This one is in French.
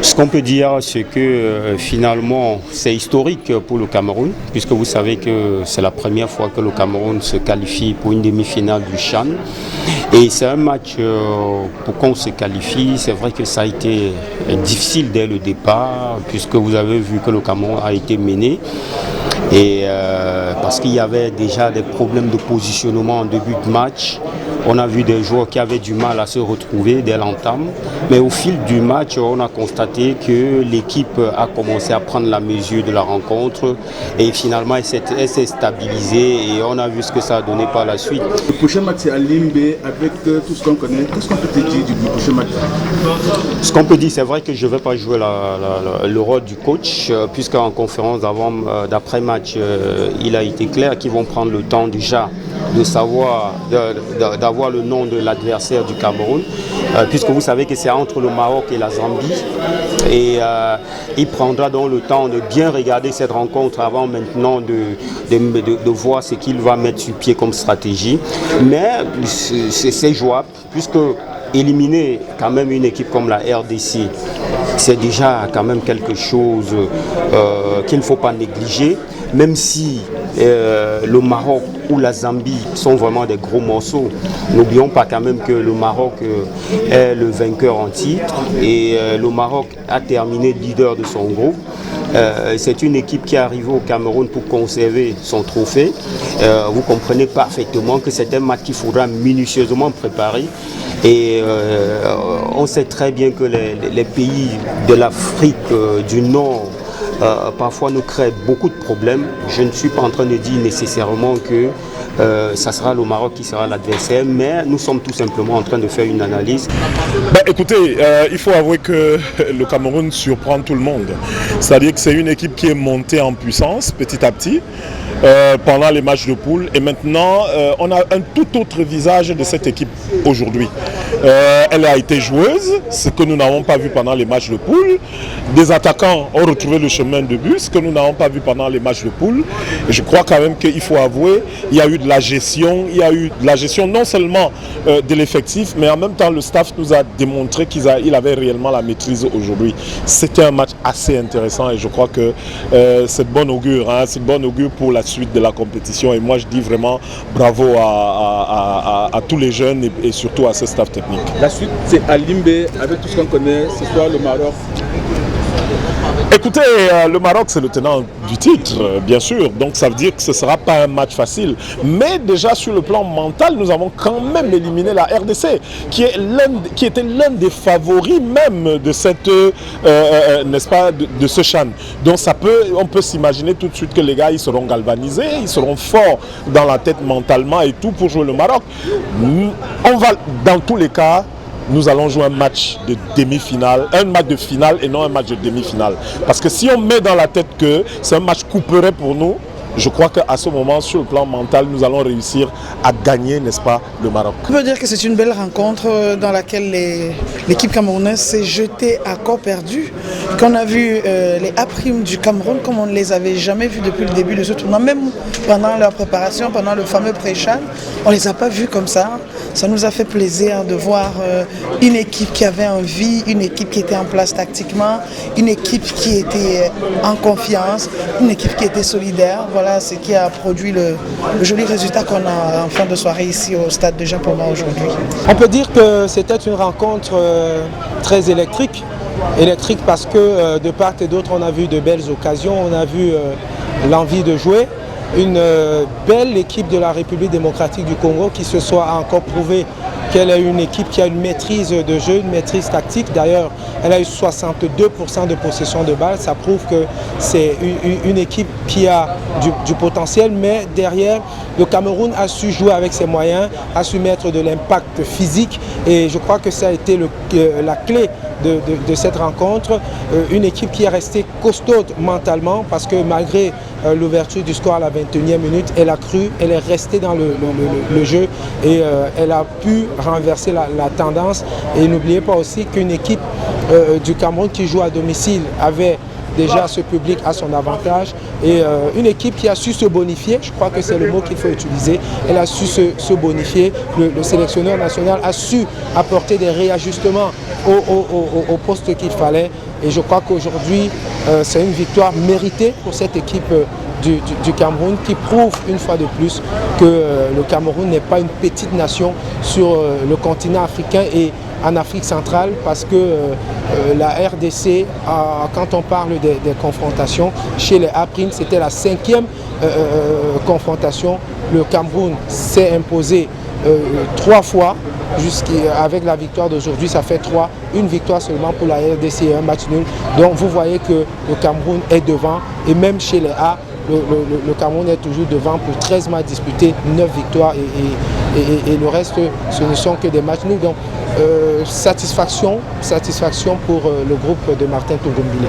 Ce qu'on peut dire, c'est que finalement, c'est historique pour le Cameroun, puisque vous savez que c'est la première fois que le Cameroun se qualifie pour une demi-finale du CHAN. Et c'est un match pour qu'on se qualifie. C'est vrai que ça a été difficile dès le départ, puisque vous avez vu que le Cameroun a été mené. Et parce qu'il y avait déjà des problèmes de positionnement en début de match. On a vu des joueurs qui avaient du mal à se retrouver dès l'entame. Mais au fil du match, on a constaté que l'équipe a commencé à prendre la mesure de la rencontre. Et finalement, elle s'est stabilisée et on a vu ce que ça a donné par la suite. Le prochain match, c'est à Limbe avec tout ce qu'on connaît. Qu'est-ce qu'on peut te dire du prochain match? Ce qu'on peut dire, c'est vrai que je ne vais pas jouer le rôle du coach, puisqu'en conférence d'après-match, il a été clair qu'ils vont prendre le temps déjà de savoir, d'avoir le nom de l'adversaire du Cameroun, puisque vous savez que c'est entre le Maroc et la Zambie. Et il prendra donc le temps de bien regarder cette rencontre avant maintenant de voir ce qu'il va mettre sur pied comme stratégie. Mais c'est jouable, puisque éliminer quand même une équipe comme la RDC, c'est déjà quand même quelque chose qu'il ne faut pas négliger, même si le Maroc ou la Zambie sont vraiment des gros morceaux. N'oublions pas quand même que le Maroc est le vainqueur en titre et le Maroc a terminé leader de son groupe. C'est une équipe qui est arrivée au Cameroun pour conserver son trophée. Vous comprenez parfaitement que c'est un match qu'il faudra minutieusement préparer. Et on sait très bien que les pays de l'Afrique du Nord parfois nous créent beaucoup de problèmes. Je ne suis pas en train de dire nécessairement que ça sera le Maroc qui sera l'adversaire, mais nous sommes tout simplement en train de faire une analyse. Écoutez, il faut avouer que le Cameroun surprend tout le monde. C'est-à-dire que c'est une équipe qui est montée en puissance petit à petit pendant les matchs de poule. Et maintenant, on a un tout autre visage de cette équipe aujourd'hui. Elle a été joueuse, ce que nous n'avons pas vu pendant les matchs de poule. Des attaquants ont retrouvé le chemin de but, ce que nous n'avons pas vu pendant les matchs de poule. Et je crois quand même qu'il faut avouer, il y a eu de la gestion, non seulement de l'effectif, mais en même temps le staff nous a démontré qu'il avait réellement la maîtrise aujourd'hui. C'était un match assez intéressant et je crois que c'est de bon augure, c'est de bon augure pour la suite de la compétition. Et moi je dis vraiment bravo à tous les jeunes et surtout à ce staff technique. La suite c'est à Limbe avec tout ce qu'on connaît, ce soir le Maroc. Écoutez, le Maroc c'est le tenant du titre, bien sûr, donc ça veut dire que ce ne sera pas un match facile. Mais déjà sur le plan mental, nous avons quand même éliminé la RDC, qui était l'un des favoris même de cette, n'est-ce pas, de ce CHAN. Donc on peut s'imaginer tout de suite que les gars ils seront galvanisés, ils seront forts dans la tête mentalement et tout pour jouer le Maroc. On va dans tous les cas. Nous allons jouer un match de demi-finale, un match de finale et non un match de demi-finale. Parce que si on met dans la tête que c'est un match couperet pour nous, je crois qu'à ce moment, sur le plan mental, nous allons réussir à gagner, n'est-ce pas, le Maroc. On peut dire que c'est une belle rencontre dans laquelle l'équipe camerounaise s'est jetée à corps perdu. Qu'on a vu les A' du Cameroun comme on ne les avait jamais vus depuis le début de ce tournoi. Même pendant leur préparation, pendant le fameux pré-CHAN, on ne les a pas vus comme ça. Ça nous a fait plaisir de voir une équipe qui avait envie, une équipe qui était en place tactiquement, une équipe qui était en confiance, une équipe qui était solidaire. Voilà ce qui a produit le joli résultat qu'on a en fin de soirée ici au stade de Jean-Paul aujourd'hui. On peut dire que c'était une rencontre très électrique. Électrique parce que de part et d'autre on a vu de belles occasions, on a vu l'envie de jouer. Une belle équipe de la République démocratique du Congo qui se soit encore prouvé qu'elle est une équipe qui a une maîtrise de jeu, une maîtrise tactique. D'ailleurs, elle a eu 62% de possession de balles. Ça prouve que c'est une équipe qui a du potentiel, mais derrière, le Cameroun a su jouer avec ses moyens, a su mettre de l'impact physique et je crois que ça a été la clé de cette rencontre. Une équipe qui est restée costaude mentalement parce que malgré l'ouverture du score à la 21e minute, elle a cru, elle est restée dans le jeu et elle a pu renverser la tendance. Et n'oubliez pas aussi qu'une équipe du Cameroun qui joue à domicile avait déjà ce public à son avantage et une équipe qui a su se bonifier, je crois que c'est le mot qu'il faut utiliser, elle a su se bonifier, le sélectionneur national a su apporter des réajustements au poste qu'il fallait et je crois qu'aujourd'hui c'est une victoire méritée pour cette équipe du Cameroun qui prouve une fois de plus que le Cameroun n'est pas une petite nation sur le continent africain et en Afrique centrale parce que la RDC, quand on parle des confrontations, chez les A', c'était la 5e confrontation. Le Cameroun s'est imposé 3 fois, avec la victoire d'aujourd'hui, ça fait 3, une victoire seulement pour la RDC et un match nul. Donc vous voyez que le Cameroun est devant et même chez les A, le Cameroun est toujours devant pour 13 matchs disputés, 9 victoires et le reste, ce ne sont que des matchs nuls. Donc satisfaction pour le groupe de Martin Tungumbile.